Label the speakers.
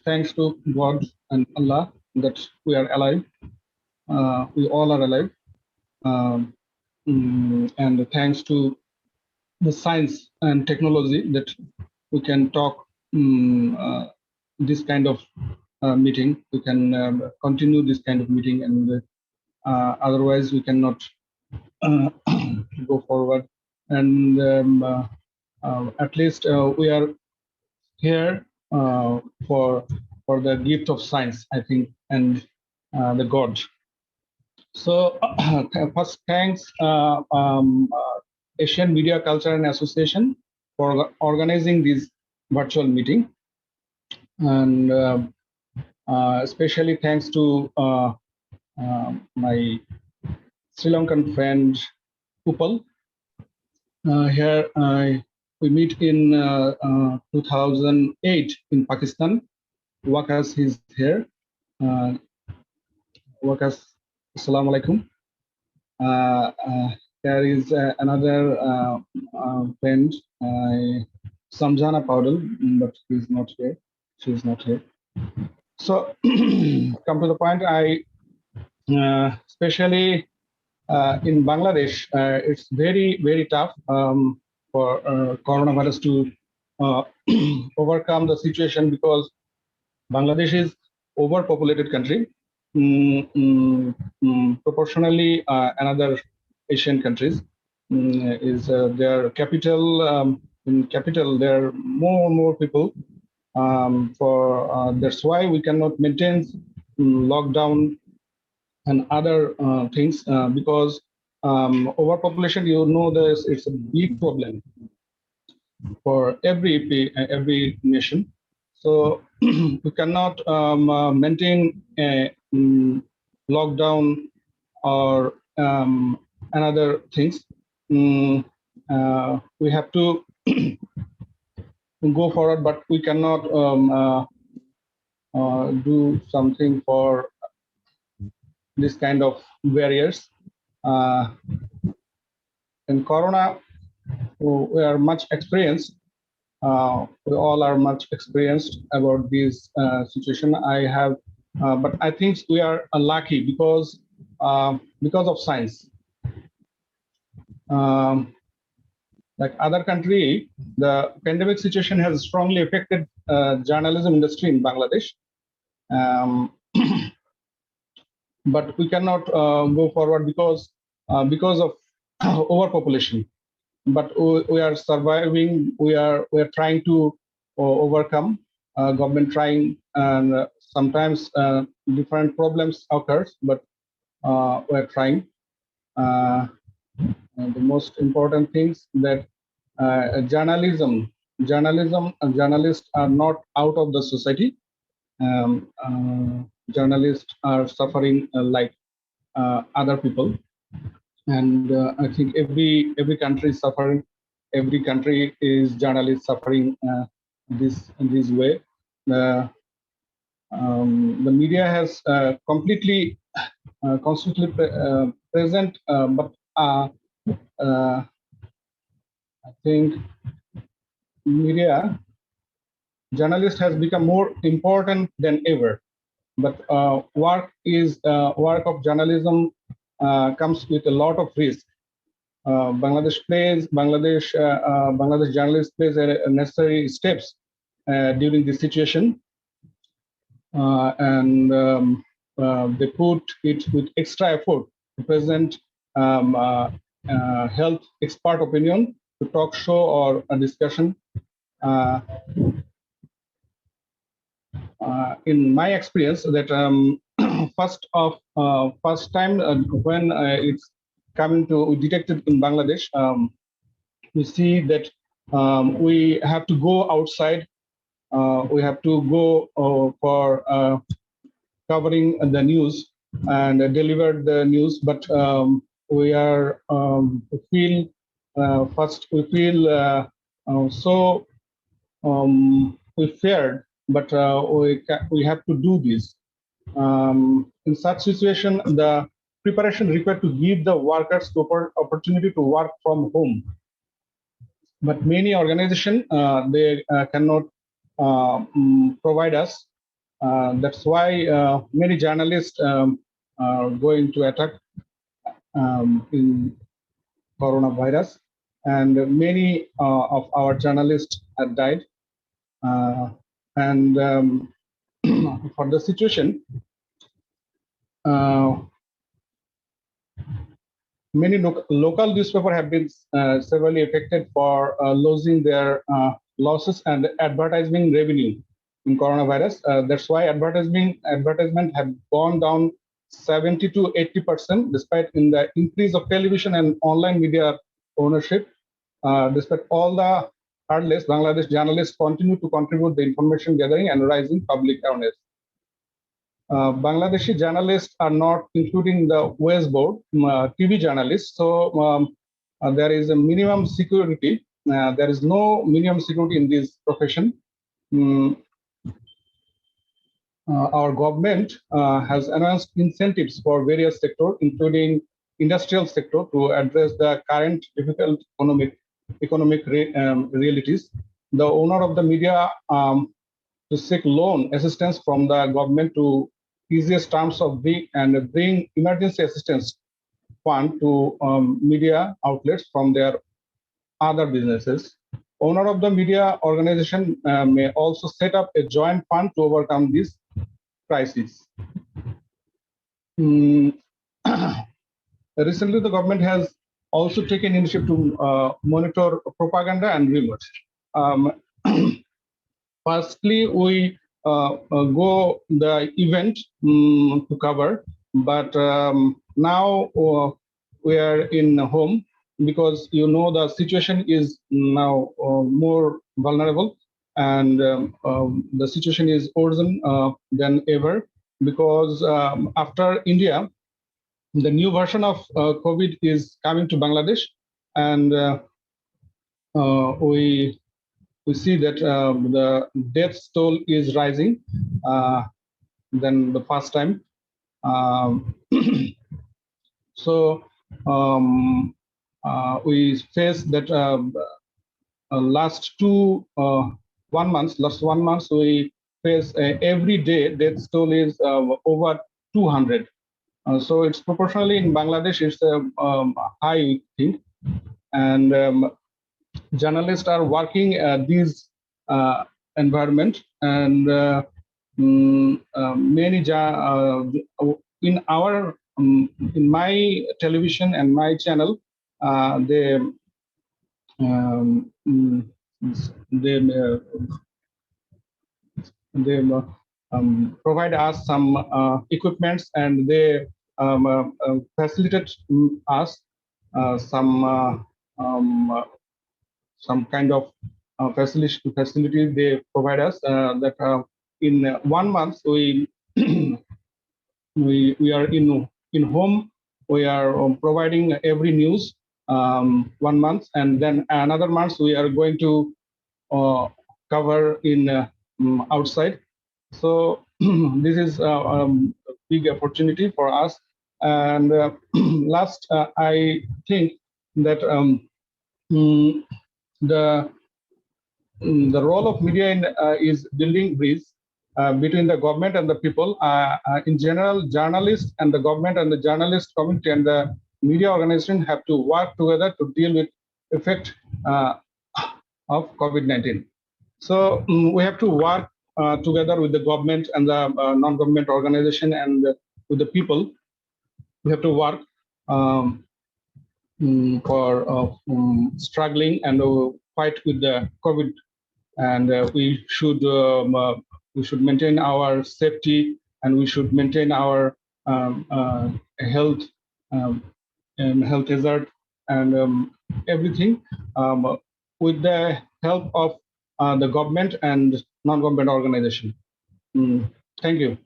Speaker 1: thanks to God and Allah that we are alive. We all are alive. Um, and thanks to the science and technology that we can talk this kind of meeting. We can continue this kind of meeting, and otherwise we cannot go forward. And at least we are here for the gift of science, I think, and the God. So first, thanks Asian Media Culture and Association for organizing this virtual meeting, and especially thanks to my Sri Lankan friend Upal. Here we meet in 2008 in Pakistan. Wakas is here. Wakas, assalamu alaikum. There is another friend, Samjana Paudel, but he's not here. She's not here. So, come to the point. I especially in Bangladesh, it's very tough for coronavirus to overcome the situation, because Bangladesh is overpopulated country, proportionally another Asian countries. Is their capital. In capital, there are more and more people. That's why we cannot maintain lockdown and other things, because overpopulation, you know, it's a big problem for every nation. So we cannot maintain a lockdown or another things. We have to go forward, but we cannot do something for this kind of barriers. In Corona, we are much experienced. We all are much experienced about this situation. But I think we are unlucky because of science. Like other country, the pandemic situation has strongly affected journalism industry in Bangladesh. But we cannot go forward because of overpopulation. But we are surviving. We are trying to overcome. Government trying, and sometimes different problems occurs, but we are trying. And the most important things that journalists are not out of the society. Journalists are suffering like other people, and I think every country is suffering. Every country is journalist suffering in this way. The media has completely constantly present, but I think media journalist has become more important than ever. But work of journalism comes with a lot of risk. Bangladesh journalists plays necessary steps during this situation, and they put it with extra effort to present health expert opinion, to talk show or a discussion. In my experience, that first time when it's coming to detected in Bangladesh, we see that we have to go outside. We have to go for covering the news and deliver the news. But we are we feared, but we have to do this. In such situation, the preparation required to give the workers opportunity to work from home. But many organizations they cannot provide us That's why many journalists are going to attack in coronavirus, and many of our journalists have died. And for the situation, many local newspapers have been severely affected for losing their losses and advertising revenue in coronavirus. That's why advertisement have gone down 70 to 80%, despite in the increase of television and online media ownership. Despite all the hurdles, Bangladesh journalists continue to contribute the information gathering and rising public awareness. Bangladeshi journalists are not including the West Board TV journalists, so there is a minimum security. There is no minimum security in this profession. Our government has announced incentives for various sectors, including industrial sector, to address the current difficult economic realities. The owner of the media to seek loan assistance from the government to easiest terms of bring emergency assistance fund to media outlets from their other businesses. Owner of the media organization may also set up a joint fund to overcome this crisis. Recently, the government has also taken initiative to monitor propaganda and rumors. Firstly, we go the event to cover, but now we are in home because the situation is now more vulnerable, and the situation is worsen than ever, because after India, the new version of COVID is coming to Bangladesh, and we see that the death toll is rising than the first time. So we face that last 1 month we face every day death toll is over 200. So it's proportionally in Bangladesh, it's a high thing, and journalists are working this environment, and many in our in my television and my channel, they provide us some equipments, and they facilitate us some kind of facility they provide us, that in 1 month we we are in home. We are providing every news 1 month, and then another month we are going to cover in outside. So this is a big opportunity for us. And last, I think that the role of media is building bridge between the government and the people. In general, journalists and the government and the journalist community and the media organization have to work together to deal with effect of COVID-19. So we have to work together with the government and the non-government organization and with the people. We have to work for struggling and fight with the COVID, and we should maintain our safety, and we should maintain our health and health hazard and everything with the help of the government and non-government organization. Thank you.